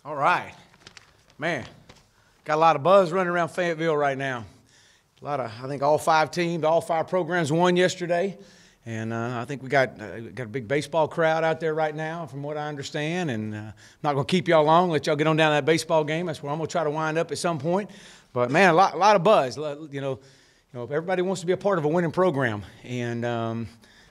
All right. Man, got a lot of buzz running around Fayetteville right now. I think all 5 teams, all 5 programs won yesterday. And I think we got a big baseball crowd out there right now, from what I understand. And I'm not going to keep y'all long, let y'all get on down to that baseball game. That's where I'm going to try to wind up at some point. But, man, a lot of buzz. You know, everybody wants to be a part of a winning program. And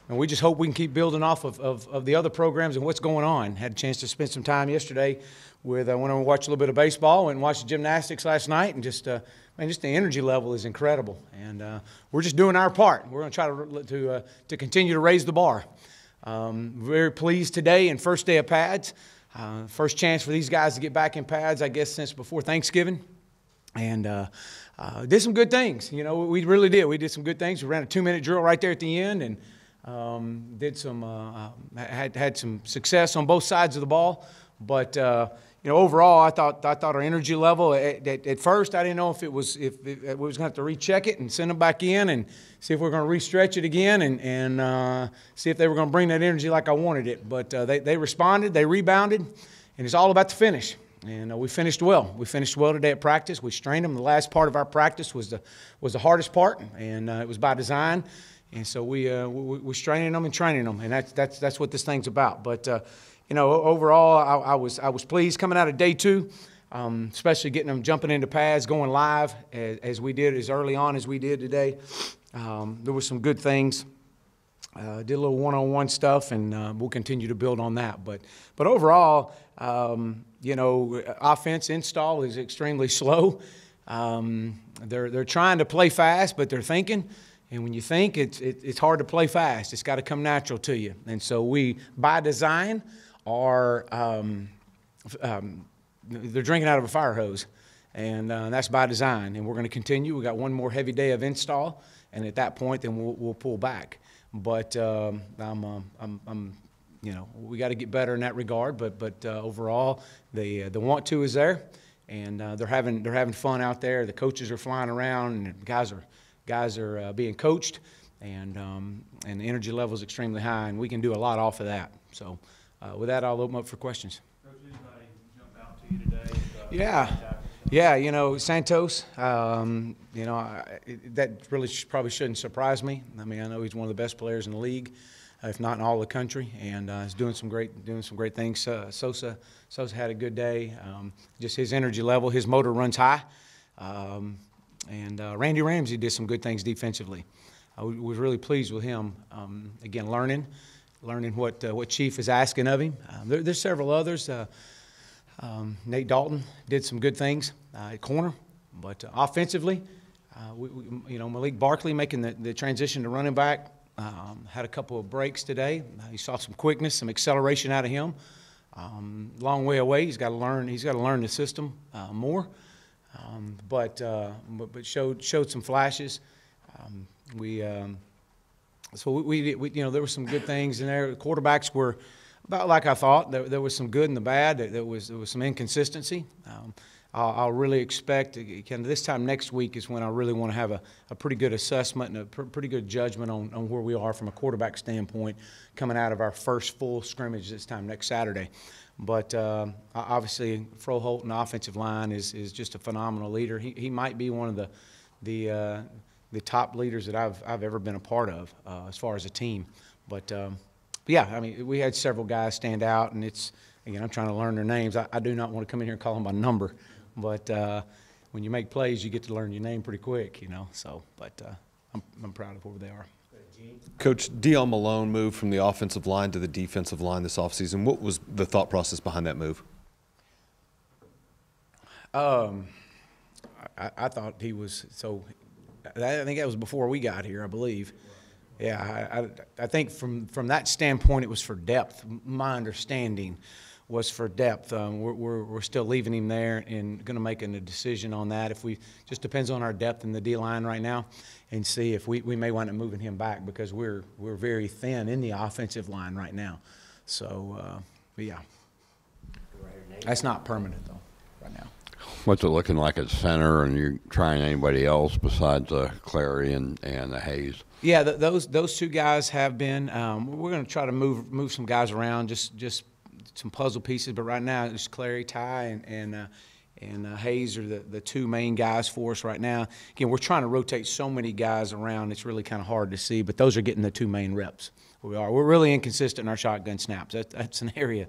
we just hope we can keep building off of the other programs and what's going on. Had a chance to spend some time yesterday with went over and watched a little bit of baseball and watched the gymnastics last night, and just the energy level is incredible. And we're just doing our part. We're going to try to continue to raise the bar. Very pleased today and first day of pads. First chance for these guys to get back in pads, I guess, since before Thanksgiving. And did some good things. You know, we really did. We did some good things. We ran a 2-minute drill right there at the end, and had some success on both sides of the ball. But overall, I thought our energy level at first, I didn't know if we was going to have to recheck it and send them back in and see if we're going to restretch it again and see if they were going to bring that energy like I wanted it. But they responded, they rebounded, and it's all about the finish. And we finished well. We finished well today at practice. We strained them. The last part of our practice was the hardest part, and it was by design. And so we're straining them and training them, and that's what this thing's about. But overall, I was pleased coming out of day 2, especially getting them jumping into pads, going live as we did, as early on as we did today. There were some good things. Did a little one-on-one stuff, and we'll continue to build on that. But overall, offense install is extremely slow. They're trying to play fast, but they're thinking. And when you think, it's hard to play fast. It's got to come natural to you. And so we, by design, are they're drinking out of a fire hose, and that's by design. And we're going to continue. We got one more heavy day of install, and at that point, then we'll pull back. But we got to get better in that regard. But overall, the want to is there, and they're having fun out there. The coaches are flying around, and the guys are being coached, and the energy level is extremely high, and we can do a lot off of that. So with that, I'll open up for questions. Coach, anybody jump out to you today? Yeah, Santos, that really probably shouldn't surprise me. I mean, I know he's one of the best players in the league, if not in all the country, and he's doing some great things. Sosa had a good day. Just his energy level, his motor runs high. And Randy Ramsey did some good things defensively. I was really pleased with him. Again, learning what Chief is asking of him. There's several others. Nate Dalton did some good things at corner, but offensively, Malik Barkley making the transition to running back. Had a couple of breaks today. You saw some quickness, some acceleration out of him. Long way away. He's got to learn the system more. But showed some flashes. There were some good things in there. The quarterbacks were about like I thought. There was some good and the bad. There was some inconsistency. I'll really expect this time next week is when I really want to have a pretty good assessment and a pretty good judgment on where we are from a quarterback standpoint coming out of our first full scrimmage this time next Saturday. But obviously, Froholt in the offensive line is just a phenomenal leader. He might be one of the top leaders that I've ever been a part of as far as a team. But yeah, I mean, we had several guys stand out, and I'm trying to learn their names. I do not want to come in here and call them by number, but when you make plays, you get to learn your name pretty quick, So, but I'm proud of where they are. Coach, Dion Malone moved from the offensive line to the defensive line this offseason. What was the thought process behind that move? I thought he was I think that was before we got here, I believe. Yeah, I think from that standpoint, it was for depth. My understanding was for depth. We're still leaving him there and going to make a decision on that. Just depends on our depth in the D line right now, and see if we may wind up moving him back because we're very thin in the offensive line right now. So, yeah, that's not permanent though right now. What's it looking like at center, and you're trying anybody else besides Clary and Hayes? Yeah, those 2 guys have been. We're going to try to move some guys around, just some puzzle pieces, but right now it's Clary, Ty, and Hayes are the two main guys for us right now. Again, we're trying to rotate so many guys around, it's really kind of hard to see, but those are getting the two main reps. We're really inconsistent in our shotgun snaps. That's an area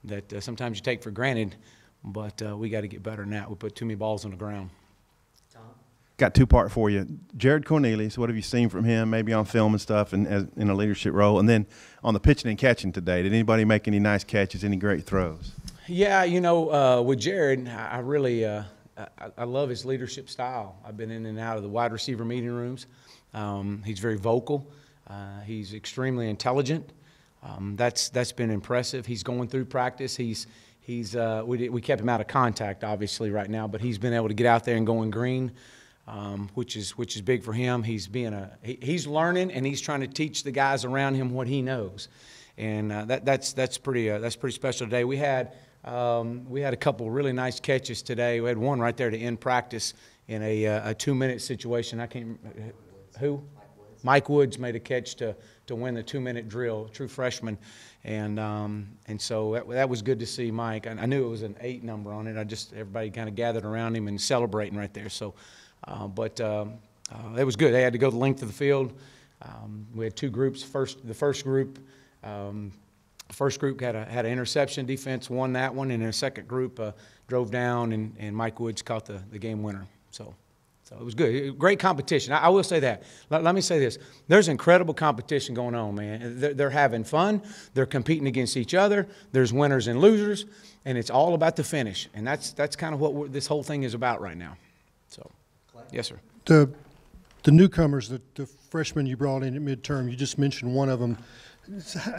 that sometimes you take for granted, but we got to get better than that. We put too many balls on the ground. Got two-part for you. Jared Cornelius, what have you seen from him, maybe on film and stuff, and in a leadership role? And then on the pitching and catching today, did anybody make any nice catches, any great throws? Yeah, with Jared, I really I love his leadership style. I've been in and out of the wide receiver meeting rooms. He's very vocal. He's extremely intelligent. That's been impressive. He's going through practice. We kept him out of contact, obviously, right now, but he's been able to get out there and go in green. Which is big for him. He's learning, and he's trying to teach the guys around him what he knows, and that's pretty special today. We had a couple really nice catches today. We had one right there to end practice in a 2-minute situation. I can't who. Mike Woods made a catch to win the 2-minute drill, true freshman, and so that was good to see Mike. I knew it was an 8 number on it. Everybody kind of gathered around him and celebrating right there. So. But it was good. They had to go the length of the field. We had two groups. The first group had an interception. Defense won that one, and the second group drove down, and Mike Woods caught the game winner. So it was good. Great competition. I will say that. Let me say this. There's incredible competition going on, man. They're having fun. They're competing against each other. There's winners and losers, and it's all about the finish. And that's kind of what this whole thing is about right now. So. Yes, sir. The newcomers, the freshmen you brought in at midterm, you just mentioned one of them.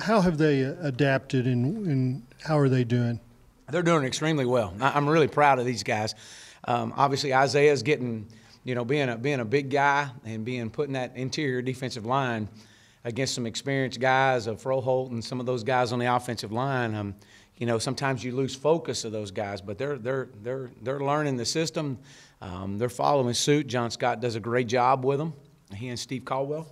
How have they adapted, and how are they doing? They're doing extremely well. I'm really proud of these guys. Obviously, Isaiah's getting, being a big guy and putting that interior defensive line against some experienced guys of Froholt and some of those guys on the offensive line. Sometimes you lose focus of those guys, but they're learning the system. They're following suit. John Scott does a great job with them. He and Steve Caldwell.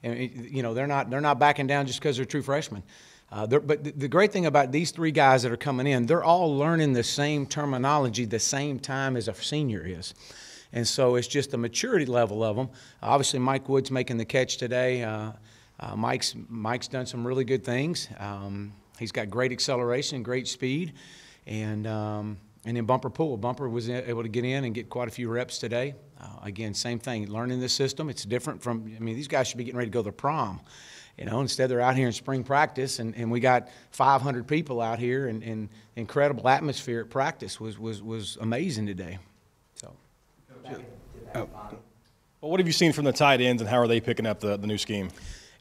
They're not backing down just because they're true freshmen. But the great thing about these three guys that are coming in, they're all learning the same terminology the same time as a senior is. And so it's just the maturity level of them. Obviously, Mike Woods making the catch today. Mike's done some really good things. He's got great acceleration, great speed, and then Bumper Poole. Bumper was able to get in and get quite a few reps today. Again, same thing, learning the system. It's different from, these guys should be getting ready to go to prom. Instead they're out here in spring practice, and we got 500 people out here, and incredible atmosphere at practice was amazing today. So. Well, what have you seen from the tight ends, and how are they picking up the new scheme?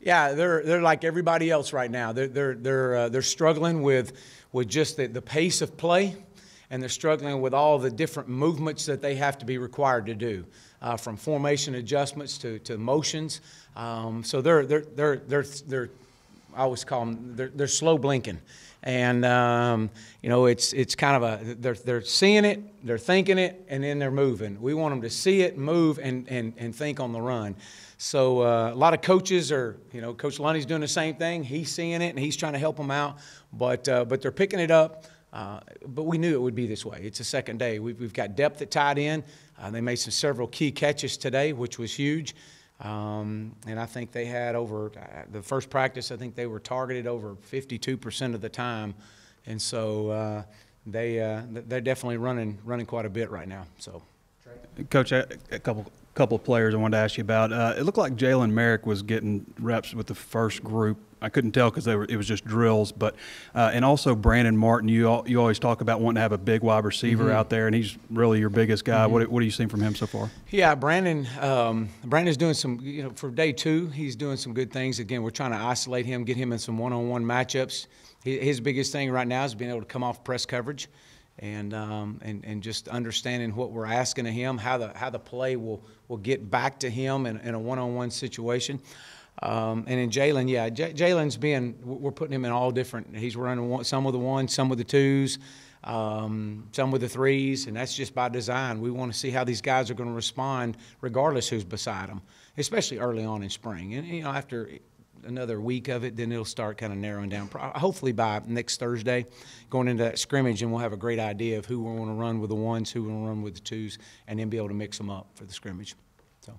Yeah, they're like everybody else right now. They're struggling with just the pace of play, and they're struggling with all the different movements that they have to be required to do, from formation adjustments to motions. So they're I always call them they're slow blinking, and it's kind of they're seeing it, they're thinking it, and then they're moving. We want them to see it, move, and think on the run. So a lot of coaches are, Coach Lundy's doing the same thing. He's seeing it, and he's trying to help them out. But they're picking it up. But we knew it would be this way. It's the second day. We've got depth at tight end. They made several key catches today, which was huge. And I think they had over the first practice, I think they were targeted over 52% of the time. And so they're definitely running quite a bit right now. So, Coach, a couple of players I wanted to ask you about. It looked like Jalen Merrick was getting reps with the first group. I couldn't tell because it was just drills, but and also Brandon Martin. You always talk about wanting to have a big wide receiver out there, and he's really your biggest guy. What have you seen from him so far? Yeah, Brandon's doing some. For day 2, he's doing some good things. Again, we're trying to isolate him, get him in some one-on-one matchups. His biggest thing right now is being able to come off press coverage. And just understanding what we're asking of him, how the play will get back to him in a one-on-one situation. And in Jalen, Jalen's we're putting him in all different. He's running some with the 1s, some with the 2s, some with the 3s, and that's just by design. We want to see how these guys are going to respond regardless who's beside them, especially early on in spring. And after another week of it, then it'll start kind of narrowing down. Hopefully by next Thursday, going into that scrimmage, and we'll have a great idea of who we want to run with the ones, who we want to run with the twos, and then be able to mix them up for the scrimmage. So,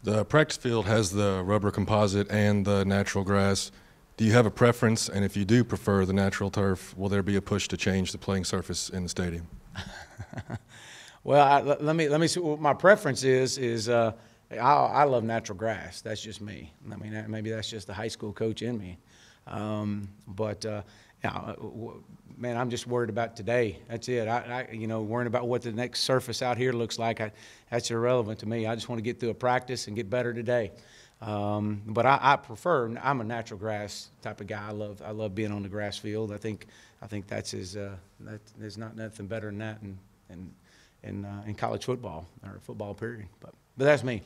the practice field has the rubber composite and the natural grass. Do you have a preference? And if you do prefer the natural turf, will there be a push to change the playing surface in the stadium? Well, let me see what my preference is. I love natural grass. That's just me. I mean, maybe that's just the high school coach in me. Yeah, man, I'm just worried about today. That's it. Worrying about what the next surface out here looks like, that's irrelevant to me. I just want to get through a practice and get better today. But I prefer. I'm a natural grass type of guy. I love being on the grass field. I think that's there's not nothing better than that in college football or football period. But that's me.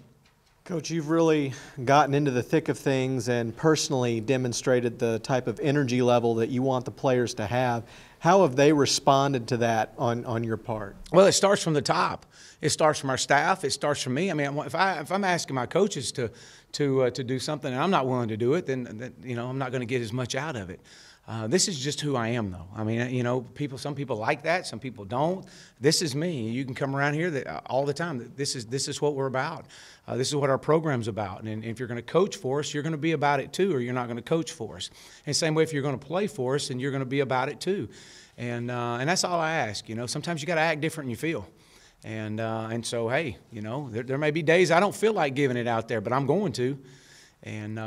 Coach, you've really gotten into the thick of things and personally demonstrated the type of energy level that you want the players to have. How have they responded to that on your part? Well, it starts from the top. It starts from our staff. It starts from me. I mean, if I'm asking my coaches to do something and I'm not willing to do it, then I'm not going to get as much out of it. This is just who I am, though. I mean, some people like that, some people don't. This is me. You can come around here all the time. This is what we're about. This is what our program's about. And if you're going to coach for us, you're going to be about it too, or you're not going to coach for us. And same way, if you're going to play for us, then you're going to be about it too. And that's all I ask. Sometimes you got to act different than you feel. And so, hey, there may be days I don't feel like giving it out there, but I'm going to. And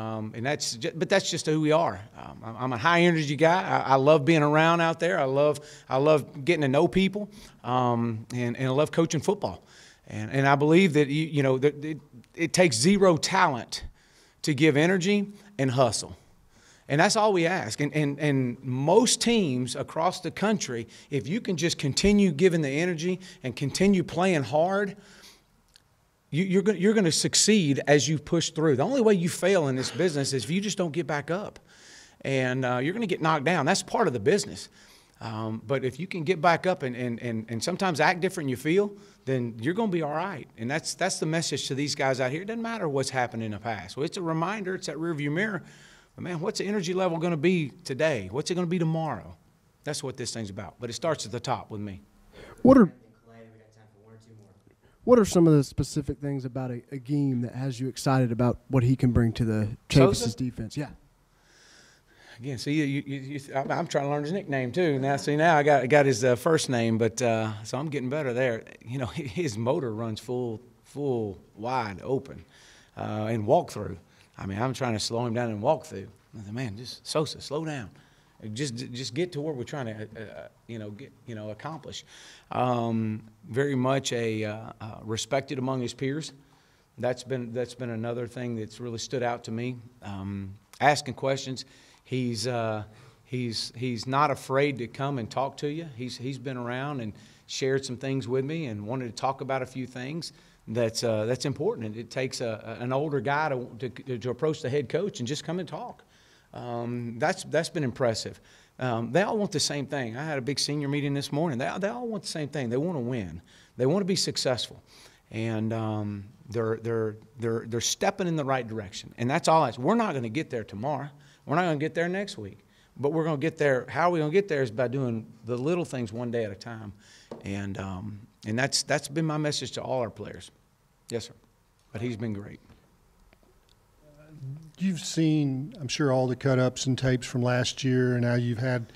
that's just who we are. I'm a high energy guy. I love being around out there. I love getting to know people, and I love coaching football. And I believe that it takes zero talent to give energy and hustle. And that's all we ask. And most teams across the country, if you can just continue giving the energy and continue playing hard, you're going to succeed as you push through. The only way you fail in this business is if you just don't get back up. And you're going to get knocked down. That's part of the business. But if you can get back up and sometimes act different than you feel, then you're going to be all right. And that's the message to these guys out here. It doesn't matter what's happened in the past. Well, it's a reminder. It's that rearview mirror. But, man, what's the energy level going to be today? What's it going to be tomorrow? That's what this thing's about. But it starts at the top with me. What are some of the specific things about a game that has you excited about what he can bring to the Chavis' defense? Yeah. Again, see, I'm trying to learn his nickname too. Now I got his first name, but so I'm getting better there. His motor runs full wide open, and walk through. I mean, I'm trying to slow him down and walk through. I said, man, just Sosa, slow down. Just get to where we're trying to accomplish. Very much respected among his peers. That's been another thing that's really stood out to me. Asking questions. He's not afraid to come and talk to you. He's been around and shared some things with me and wanted to talk about a few things. That's important. It takes an older guy to approach the head coach and just come and talk. That's been impressive. They all want the same thing. I had a big senior meeting this morning. They all want the same thing. They want to win. They want to be successful, and they're stepping in the right direction. And that's all. We're not going to get there tomorrow. We're not going to get there next week. But we're going to get there. How are we going to get there is by doing the little things one day at a time. And that's been my message to all our players. Yes, sir. But he's been great. You've seen, I'm sure, all the cut-ups and tapes from last year, and now you've had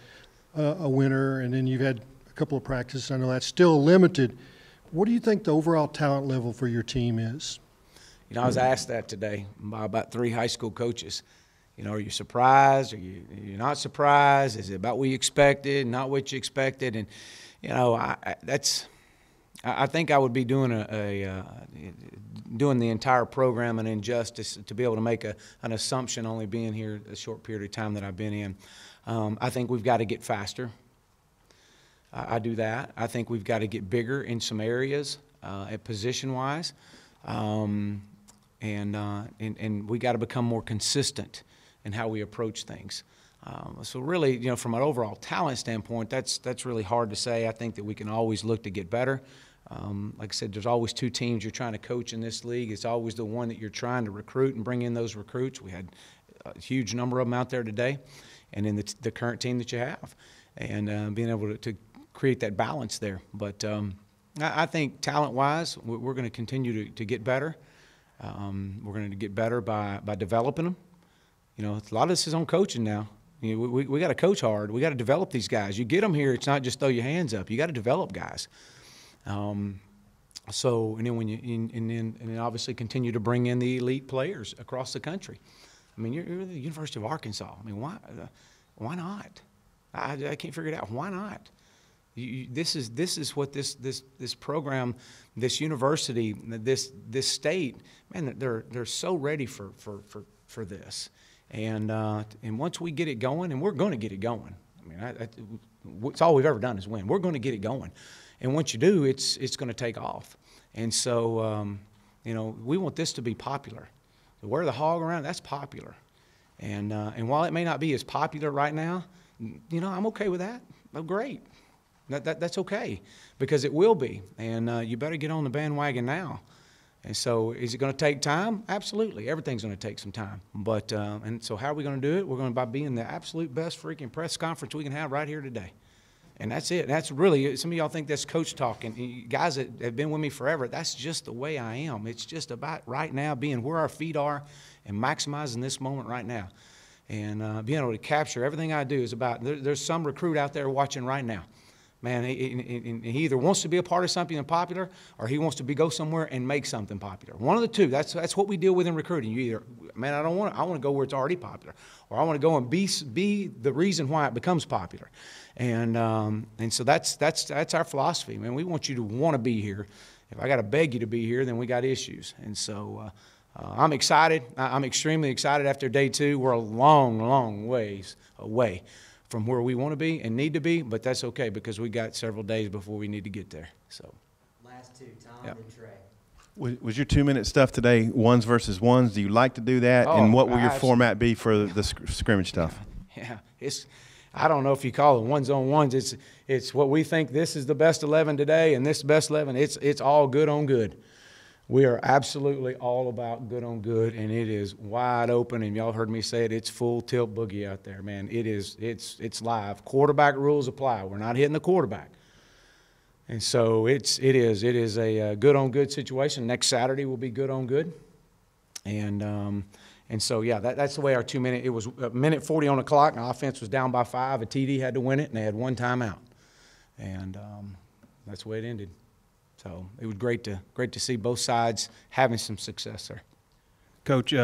a winter, and then you've had a couple of practices. I know that's still limited. What do you think the overall talent level for your team is? I was asked that today by about 3 high school coaches. Are you surprised? Are you not surprised? Is it about what you expected, not what you expected? And, I think I would be doing doing the entire program an injustice to be able to make an assumption only being here a short period of time that I've been in. I think we've got to get faster. I do that. I think we've got to get bigger in some areas at position-wise, and we got to become more consistent in how we approach things. So really, from an overall talent standpoint, that's really hard to say. I think that we can always look to get better. Like I said, there's always 2 teams you're trying to coach in this league. It's always the one that you're trying to recruit and bring in those recruits. We had a huge number of them out there today, and in the current team that you have, and being able to create that balance there. But I think talent-wise, we're going to continue to get better. We're going to get better by developing them. You know, a lot of this is on coaching now. You know, we got to coach hard. We got to develop these guys. You get them here, it's not just throw your hands up. You got to develop guys. So, and then and then obviously continue to bring in the elite players across the country. I mean, you're the University of Arkansas. I mean, why not? I can't figure it out. Why not? This is what this program, this university, this state, man, they're so ready for this. And once we get it going, and we're going to get it going. I mean, it's all we've ever done is win. We're going to get it going. And once you do, it's going to take off. And so, you know, we want this to be popular. To wear the hog around, that's popular. And while it may not be as popular right now, you know, I'm okay with that. Oh, great. That's okay, because it will be. And you better get on the bandwagon now. And so is it going to take time? Absolutely. Everything's going to take some time. But and so how are we going to do it? We're going to by being the absolute best freaking press conference we can have right here today. And that's it. That's really, some of y'all think that's coach talk. And you guys that have been with me forever, that's just the way I am. It's just about right now being where our feet are and maximizing this moment right now. And being able to capture everything I do is about, there's some recruit out there watching right now. Man, he either wants to be a part of something popular, or he wants to go somewhere and make something popular. One of the two. That's what we deal with in recruiting. You either, man, I want to go where it's already popular, or I want to go and be the reason why it becomes popular. And so that's our philosophy, man. We want you to want to be here. If I got to beg you to be here, then we got issues. And so I'm excited. I'm extremely excited after day 2. We're a long, long ways away from where we want to be and need to be, but that's okay because we got several days before we need to get there. So, last 2, Tom yep. and Trey. Was your 2-minute stuff today ones versus ones? Do you like to do that? Oh, and what will your format be for the scrimmage stuff? Yeah, I don't know if you call it ones on ones. It's what we think. This is the best 11 today, and this best 11. It's all good on good. We are absolutely all about good on good, and it is wide open. And y'all heard me say it. It's full tilt boogie out there, man. It's live. Quarterback rules apply. We're not hitting the quarterback, and so it is a good on good situation. Next Saturday will be good on good, and so yeah, that's the way our 2-minute. It was a minute 40 on the clock, and our offense was down by 5. A TD had to win it, and they had 1 timeout, and that's the way it ended. So it was great to see both sides having some success there. Coach,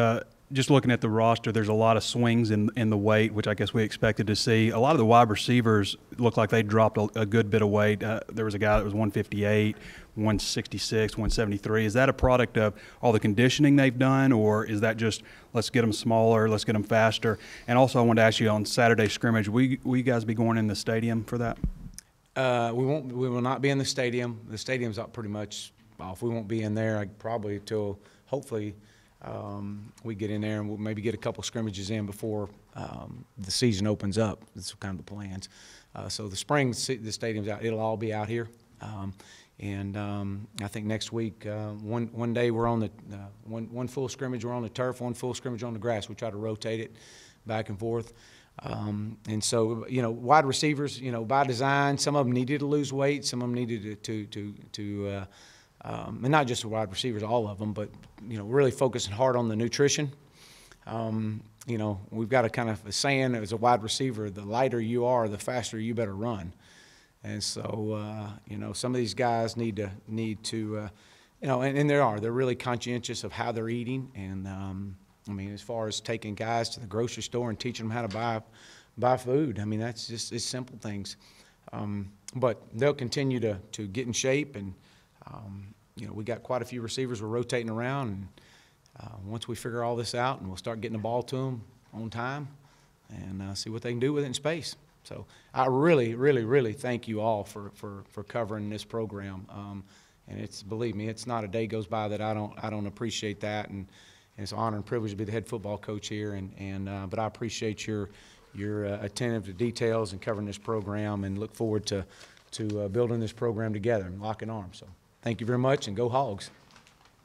just looking at the roster, there's a lot of swings in the weight, which I guess we expected to see. A lot of the wide receivers look like they dropped a good bit of weight. There was a guy that was 158, 166, 173. Is that a product of all the conditioning they've done, or is that just let's get them smaller, let's get them faster? And also I wanted to ask you on Saturday scrimmage, will you guys be going in the stadium for that? We will not be in the stadium. The stadium's up pretty much off. We won't be in there probably till hopefully we get in there and we'll maybe get a couple scrimmages in before the season opens up. That's kind of the plans. So the spring, the stadium's out. It'll all be out here. And I think next week, one day we're on the one full scrimmage we're on the turf, one full scrimmage on the grass. We try to rotate it back and forth. And so, you know, wide receivers, you know, by design, some of them needed to lose weight, some of them needed to and not just the wide receivers, all of them, but, you know, really focusing hard on the nutrition. You know, we've got a kind of a saying as a wide receiver, the lighter you are, the faster you better run. And so, you know, some of these guys need to you know, and they're really conscientious of how they're eating. And, I mean, as far as taking guys to the grocery store and teaching them how to buy food, I mean, that's just it's simple things. But they'll continue to get in shape, and you know, we got quite a few receivers we're rotating around, and once we figure all this out, and we'll start getting the ball to them on time, and see what they can do with it in space. So I really, really, really thank you all for covering this program. And believe me, it's not a day goes by that I don't appreciate that, and it's an honor and privilege to be the head football coach here, but I appreciate your attentive to details and covering this program, and look forward to building this program together and locking arms. So thank you very much, and go Hogs.